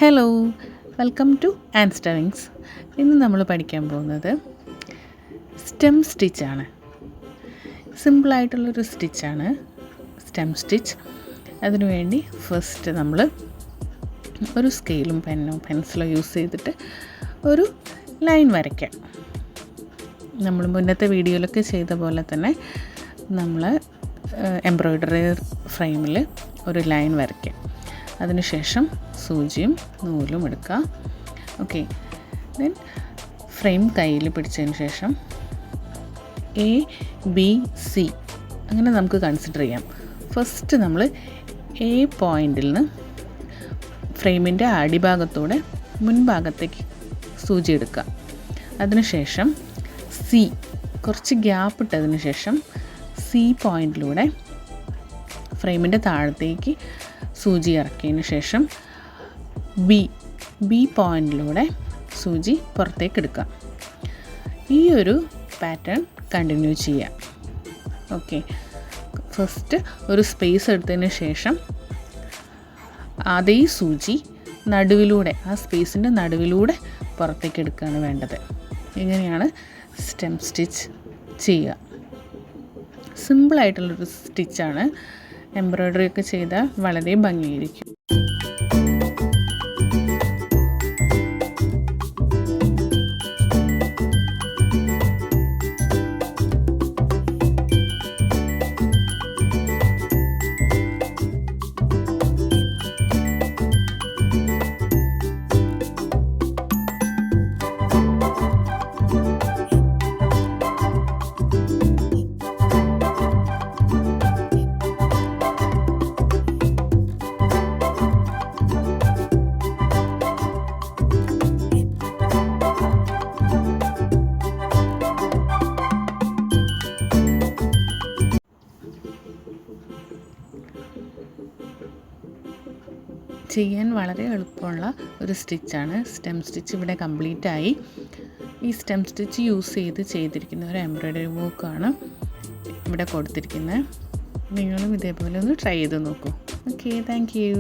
Hello, welcome to Anster Wings. ഇന്ന് നമ്മൾ പഠിക്കാൻ പോകുന്നത് സ്റ്റെം സ്റ്റിച്ചാണ്. സിമ്പിളായിട്ടുള്ളൊരു സ്റ്റിച്ചാണ് സ്റ്റെം സ്റ്റിച്ച്. അതിനുവേണ്ടി ഫസ്റ്റ് നമ്മൾ ഒരു സ്കെയിലും പെൻസിലോ യൂസ് ചെയ്തിട്ട് ഒരു ലൈൻ വരയ്ക്കാം. നമ്മൾ മുന്നത്തെ വീഡിയോയിലൊക്കെ ചെയ്ത പോലെ തന്നെ നമ്മൾ എംബ്രോയ്ഡറി ഫ്രെയിമിൽ ഒരു ലൈൻ വരയ്ക്കാം. അതിനുശേഷം സൂചിയും നൂലും എടുക്കുക. ഓക്കെ, ദെൻ ഫ്രെയിം കയ്യിൽ പിടിച്ചതിന് ശേഷം ABC അങ്ങനെ നമുക്ക് കൺസിഡർ ചെയ്യാം. ഫസ്റ്റ് നമ്മൾ A പോയിൻറ്റിൽ നിന്ന് ഫ്രെയിമിൻ്റെ അടിഭാഗത്തൂടെ മുൻഭാഗത്തേക്ക് സൂചി എടുക്കുക. അതിനുശേഷം C കുറച്ച് ഗ്യാപ്പ് ഇട്ടതിന് ശേഷം C പോയിൻറ്റിലൂടെ ഫ്രെയിമിൻ്റെ താഴത്തേക്ക് സൂചി ഇറക്കിയതിന് ശേഷം B പോയിൻറ്റിലൂടെ സൂചി പുറത്തേക്ക് എടുക്കുക. ഈ ഒരു പാറ്റേൺ കണ്ടിന്യൂ ചെയ്യാം. ഓക്കെ, ഫസ്റ്റ് ഒരു സ്പേസ് എടുത്തതിന് ശേഷം അതേ സൂചി നടുവിലൂടെ, ആ സ്പേസിൻ്റെ നടുവിലൂടെ പുറത്തേക്ക് എടുക്കുകയാണ് വേണ്ടത്. ഇങ്ങനെയാണ് സ്റ്റെം സ്റ്റിച്ച് ചെയ്യുക. സിമ്പിളായിട്ടുള്ളൊരു സ്റ്റിച്ചാണ്. എംബ്രോയ്ഡറി ഒക്കെ ചെയ്താൽ വളരെ ഭംഗിയായിരിക്കും. ചെയ്യാൻ വളരെ എളുപ്പമുള്ള ഒരു സ്റ്റിച്ചാണ് സ്റ്റെം സ്റ്റിച്ച്. ഇവിടെ കംപ്ലീറ്റ് ആയി. ഈ സ്റ്റെം സ്റ്റിച്ച് യൂസ് ചെയ്തിരിക്കുന്ന ഒരു എംബ്രോയ്ഡറി വർക്കാണ് ഇവിടെ കൊടുത്തിരിക്കുന്നത്. നിങ്ങളും ഇതേപോലെ ഒന്ന് ട്രൈ ചെയ്ത് നോക്കൂ. Okay, thank you.